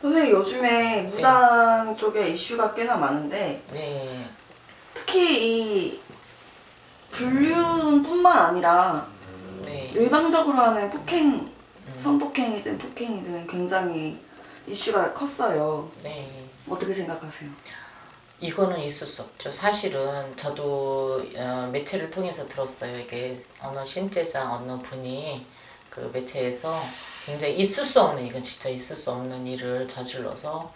선생님 요즘에 무당 쪽에 이슈가 꽤나 많은데 네. 특히 이 불륜뿐만 아니라 네. 일방적으로 하는 폭행, 성폭행이든 폭행이든 굉장히 이슈가 컸어요. 네. 어떻게 생각하세요? 이거는 있을 수 없죠. 사실은 저도 매체를 통해서 들었어요. 이게 어느 신제자 어느 분이 그 매체에서 굉장히 있을 수 없는, 이건 진짜 있을 수 없는 일을 저질러서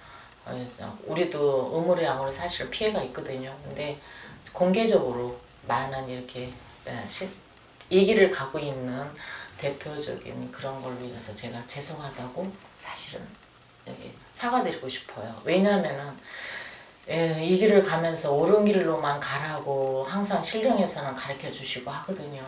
우리도 의무리양으로 사실 피해가 있거든요. 근데 공개적으로 많은 이렇게 이 길을 가고 있는 대표적인 그런 걸로 인해서 제가 죄송하다고 사실은 여기 사과드리고 싶어요. 왜냐하면은 이 길을 가면서 옳은 길로만 가라고 항상 신령에서는 가르쳐 주시고 하거든요.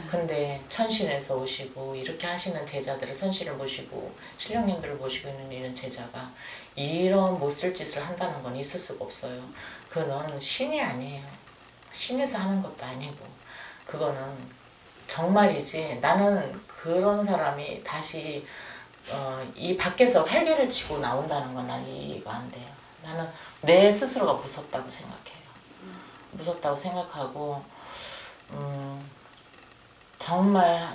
근데 천신에서 오시고 이렇게 하시는 제자들을 선신을 모시고 신령님들을 모시고 있는 이런 제자가 이런 못쓸 짓을 한다는 건 있을 수가 없어요. 그거는 신이 아니에요. 신에서 하는 것도 아니고 그거는 정말이지. 나는 그런 사람이 다시 이 밖에서 활개를 치고 나온다는 건 난 이해가 안 돼요. 나는 내 스스로가 무섭다고 생각해요. 무섭다고 생각하고 정말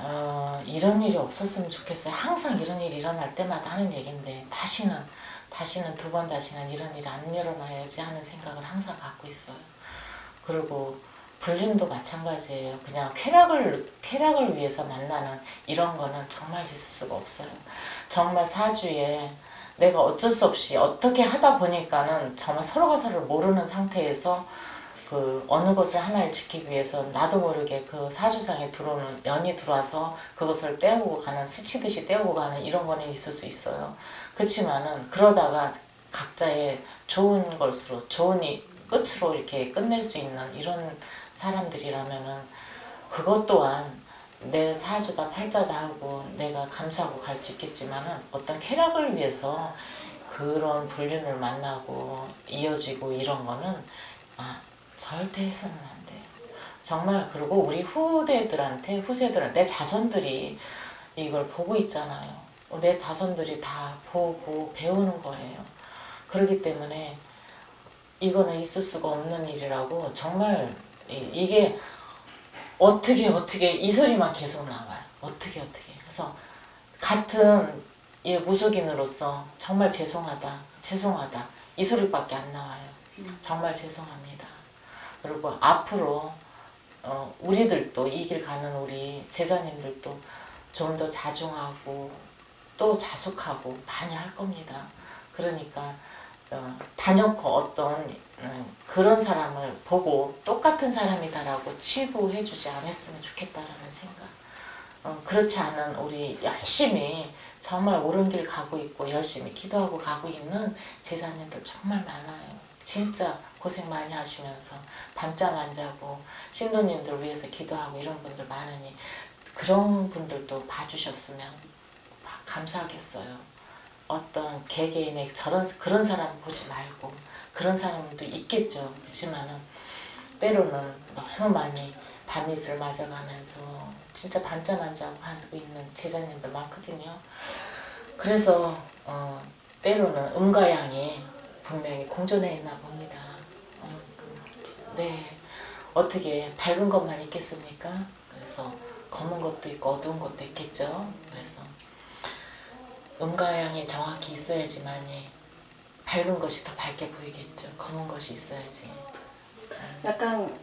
이런 일이 없었으면 좋겠어요. 항상 이런 일이 일어날 때마다 하는 얘기인데 다시는 두 번 다시는 이런 일이 안 일어나야지 하는 생각을 항상 갖고 있어요. 그리고 불륜도 마찬가지예요. 그냥 쾌락을 위해서 만나는 이런 거는 정말 있을 수가 없어요. 정말 사주에 내가 어쩔 수 없이 어떻게 하다 보니까는 정말 서로가 서로를 모르는 상태에서 그 어느 것을 하나를 지키기 위해서 나도 모르게 그 사주상에 들어오는 연이 들어와서 그것을 떼우고 가는, 스치듯이 떼우고 가는 이런 거는 있을 수 있어요. 그렇지만은 그러다가 각자의 좋은 것으로 좋은 끝으로 이렇게 끝낼 수 있는 이런 사람들이라면은 그것 또한 내 사주가 팔자다 하고 내가 감수하고 갈 수 있겠지만은 어떤 쾌락을 위해서 그런 불륜을 만나고 이어지고 이런 거는 절대 해서는 안 돼요. 정말. 그리고 우리 후세들한테 내 자손들이 이걸 보고 있잖아요. 내 자손들이 다 보고 배우는 거예요. 그렇기 때문에 이거는 있을 수가 없는 일이라고. 정말 이게 어떻게 이 소리만 계속 나와요. 어떻게 그래서 같은 무속인으로서 정말 죄송하다 이 소리밖에 안 나와요. 정말 죄송합니다. 그리고 앞으로 우리들도 이 길 가는 우리 제자님들도 좀 더 자중하고 또 자숙하고 많이 할 겁니다. 그러니까 단연코 어떤 그런 사람을 보고 똑같은 사람이다라고 치부해주지 않았으면 좋겠다라는 생각. 그렇지 않은 우리 열심히 정말 옳은 길 가고 있고 열심히 기도하고 가고 있는 제자님들 정말 많아요. 진짜 고생 많이 하시면서 밤잠 안 자고 신도님들 위해서 기도하고 이런 분들 많으니 그런 분들도 봐주셨으면 감사하겠어요. 어떤 개개인의 그런 사람 보지 말고, 그런 사람도 있겠죠. 그렇지만은 때로는 너무 많이 밤이슬 맞아가면서 진짜 밤잠 안 자고 하고 있는 제자님들 많거든요. 그래서 때로는 음과 양이 분명히 공존해 있나 봅니다. 네, 어떻게 밝은 것만 있겠습니까? 그래서 검은 것도 있고 어두운 것도 있겠죠. 그래서 음과 양이 정확히 있어야지만이 밝은 것이 더 밝게 보이겠죠. 검은 것이 있어야지. 약간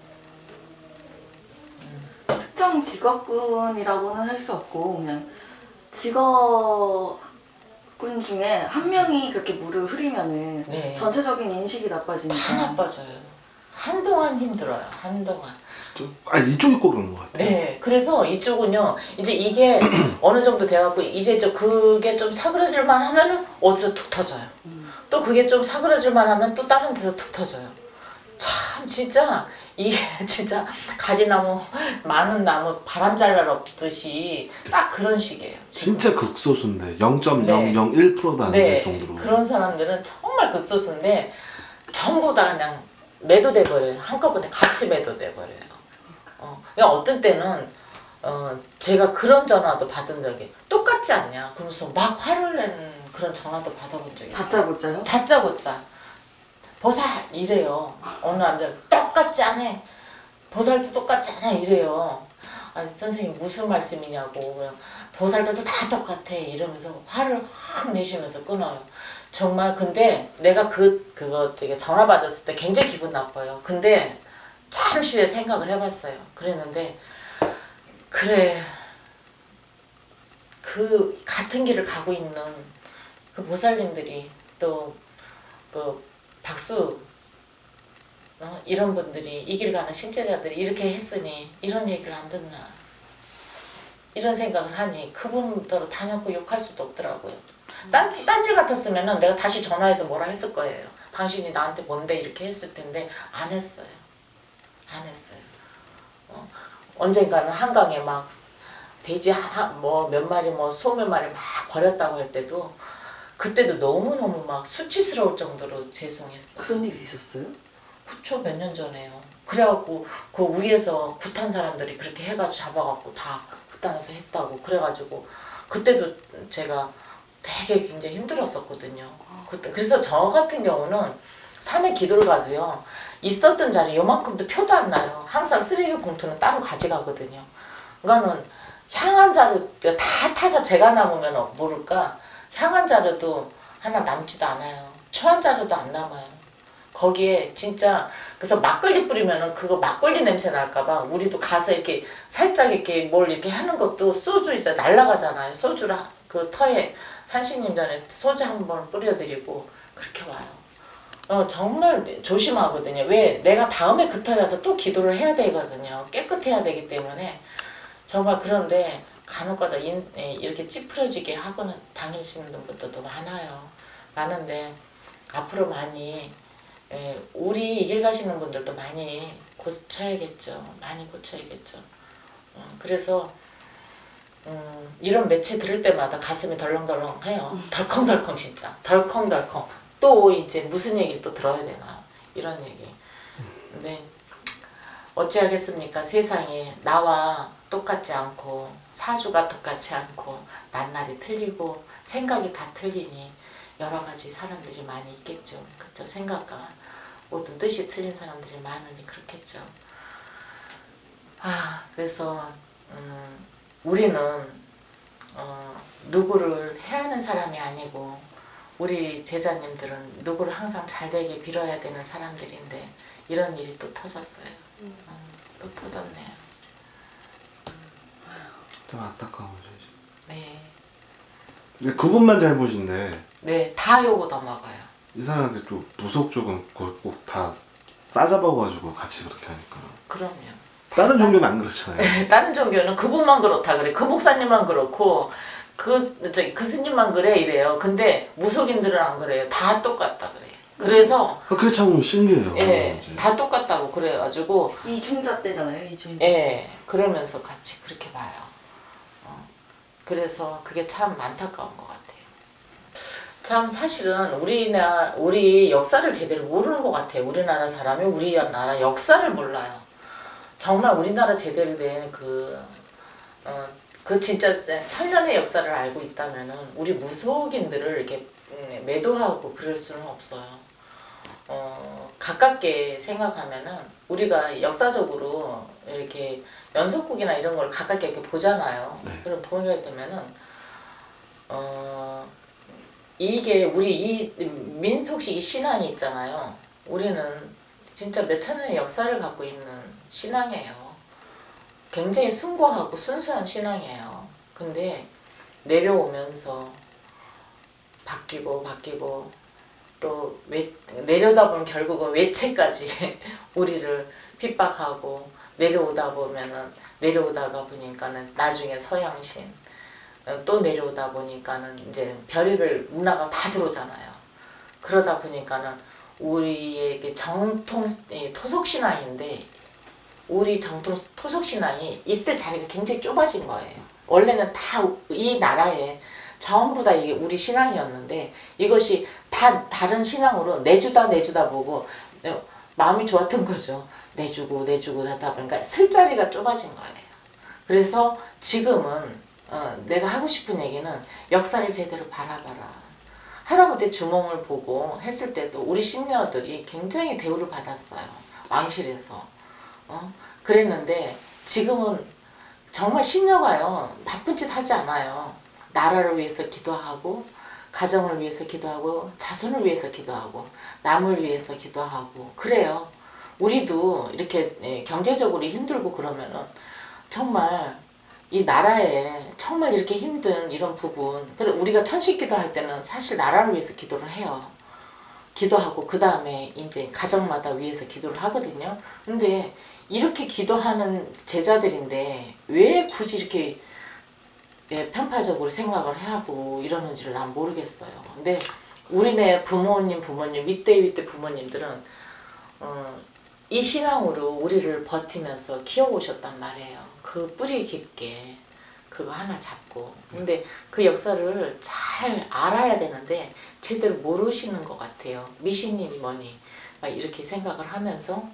특정 직업군이라고는 할 수 없고 그냥 직업군 중에 한 명이 그렇게 물을 흐리면은 네. 전체적인 인식이 나빠지니까. 다 나빠져요. 한동안 힘들어요. 한동안. 이쪽이 꼭 그런 것 같아요. 네, 그래서 이쪽은요, 이제 이게 어느 정도 돼갖고 이제 그게 좀 사그러질만 하면은 어디서 툭 터져요. 또 그게 좀 사그러질만 하면 또 다른 데서 툭 터져요. 참 진짜 이게 진짜 가지나무 많은 나무 바람 잘 날없듯이 딱 그런 식이에요. 지금. 진짜 극소수인데 0.001%도 안 될 정도로. 그런 사람들은 정말 극소수인데 전부 다 그냥 매도돼 버려요. 한꺼번에 같이 매도돼 버려요. 그냥 어떤 때는 제가 그런 전화도 받은 적이 똑같지 않냐 그러면서 막 화를 낸 그런 전화도 받아본 적이 있어요. 다짜고짜요? 다짜고짜 보살 이래요. 어느 남자 똑같지 않아. 보살도 똑같지 않아 이래요. 아니 선생님 무슨 말씀이냐고. 보살들도 다 똑같아 이러면서 화를 확 내시면서 끊어요. 정말 근데 내가 그거 되게 전화 받았을 때 굉장히 기분 나빠요. 근데 잠시 후에 생각을 해봤어요. 그랬는데 그래 그 같은 길을 가고 있는 그 보살님들이 또 그 박수 이런 분들이 이 길 가는 신제자들이 이렇게 했으니 이런 얘기를 안 듣나 이런 생각을 하니 그분들로 다녀고 욕할 수도 없더라고요. 딴 일 같았으면 내가 다시 전화해서 뭐라 했을 거예요. 당신이 나한테 뭔데 이렇게 했을 텐데 안 했어요. 안 했어요. 언젠가는 한강에 막 돼지 뭐 몇 마리 뭐 소 몇 마리 막 버렸다고 할 때도 그때도 너무너무 막 수치스러울 정도로 죄송했어요. 그런 일이 있었어요? 그쵸, 몇 년 전에요. 그래갖고 그 위에서 굿한 사람들이 그렇게 해가지고 잡아갖고 다 그 땅에서 했다고 그래가지고 그때도 제가 되게 굉장히 힘들었었거든요. 그때 그래서 저 같은 경우는 산에 기도를 가도요 있었던 자리 요만큼도 표도 안 나요. 항상 쓰레기 봉투는 따로 가져가거든요. 그거는 향한 자루 다 타서 제가 남으면 모를까 향한 자루도 하나 남지도 않아요. 초한 자루도 안 남아요. 거기에 진짜 그래서 막걸리 뿌리면은 그거 막걸리 냄새 날까봐 우리도 가서 이렇게 살짝 이렇게 뭘 이렇게 하는 것도 소주 이제 날라가잖아요. 소주를 그 터에 산신님 전에 소주 한번 뿌려드리고 그렇게 와요. 정말 조심하거든요. 왜 내가 다음에 그 터에 가서 또 기도를 해야 되거든요. 깨끗해야 되기 때문에 정말 그런데 간혹가다 이렇게 찌푸려지게 하고는 다니시는 분들도 많아요. 많은데 앞으로 많이 우리 이 길 가시는 분들도 많이 고쳐야겠죠. 많이 고쳐야겠죠. 그래서 이런 매체 들을 때마다 가슴이 덜렁덜렁 해요. 덜컹덜컹 진짜. 덜컹덜컹. 또 이제 무슨 얘기를 또 들어야 되나 이런 얘기. 근데 어찌하겠습니까? 세상에 나와 똑같지 않고 사주가 똑같지 않고 낱날이 틀리고 생각이 다 틀리니 여러 가지 사람들이 많이 있겠죠. 그쵸? 생각과 모든 뜻이 틀린 사람들이 많으니 그렇겠죠. 그래서 우리는 누구를 해하는 사람이 아니고 우리 제자님들은 누구를 항상 잘 되게 빌어야 되는 사람들인데 이런 일이 또 터졌어요. 또 터졌네요. 좀 안타까워요. 네. 그분만 잘못인데 네, 다 요거 넘어가요. 이상하게 좀 무속 쪽은 꼭 다 싸잡아가지고 같이 그렇게 하니까. 그럼요. 다른 종교는 안 그렇잖아요. 다른 종교는 그분만 그렇다 그래. 그 목사님만 그렇고 그 스님만 그래 이래요. 근데 무속인들은 안 그래요. 다 똑같다 그래요. 그래서 그게 참 신기해요. 예, 다 똑같다고 그래가지고 이중자 때잖아요. 이중자. 예, 그러면서 같이 그렇게 봐요. 그래서 그게 참 안타까운 것 같아요. 참 사실은 우리 역사를 제대로 모르는 것 같아요. 우리나라 사람이 우리나라 역사를 몰라요. 정말 우리나라 제대로 된 그 진짜 천년의 역사를 알고 있다면은 우리 무속인들을 이렇게 매도하고 그럴 수는 없어요. 가깝게 생각하면은 우리가 역사적으로 이렇게 연속국이나 이런 걸 가깝게 이렇게 보잖아요. 네. 그럼 보게 되면은 이게 우리 이 민속식 신앙이 있잖아요. 우리는 진짜 몇천 년의 역사를 갖고 있는 신앙이에요. 굉장히 숭고하고 순수한 신앙이에요. 근데 내려오면서 바뀌고 또 내려다 보면 결국은 외체까지 우리를 핍박하고 내려오다가 보니까는 나중에 서양신 또 내려오다 보니까는 이제 별의별 문화가 다 들어오잖아요. 그러다 보니까는 우리에게 정통 토속신앙인데 우리 정통 토속신앙이 있을 자리가 굉장히 좁아진 거예요. 원래는 다 이 나라에 전부 다 이게 우리 신앙이었는데 이것이 다 다른 신앙으로 내주다 보고 마음이 좋았던 거죠. 내주고 하다 보니까 쓸 자리가 좁아진 거예요. 그래서 지금은 내가 하고 싶은 얘기는 역사를 제대로 바라봐라. 할아버지 주몽을 보고 했을 때도 우리 신녀들이 굉장히 대우를 받았어요. 왕실에서. 그랬는데 지금은 정말 신녀가요 나쁜 짓 하지 않아요. 나라를 위해서 기도하고 가정을 위해서 기도하고 자손을 위해서 기도하고 남을 위해서 기도하고 그래요. 우리도 이렇게 경제적으로 힘들고 그러면은 정말 이 나라에 정말 이렇게 힘든 이런 부분, 그래 우리가 천식 기도할 때는 사실 나라를 위해서 기도를 해요. 기도하고 그 다음에 이제 가정마다 위해서 기도를 하거든요. 근데 이렇게 기도하는 제자들인데 왜 굳이 이렇게 편파적으로 생각을 하고 이러는지를 난 모르겠어요. 근데 우리네 부모님 윗대 부모님들은 이 신앙으로 우리를 버티면서 키워오셨단 말이에요. 그 뿌리 깊게 그거 하나 잡고. 근데 그 역사를 잘 알아야 되는데 제대로 모르시는 것 같아요. 미신이니 뭐니 막 이렇게 생각을 하면서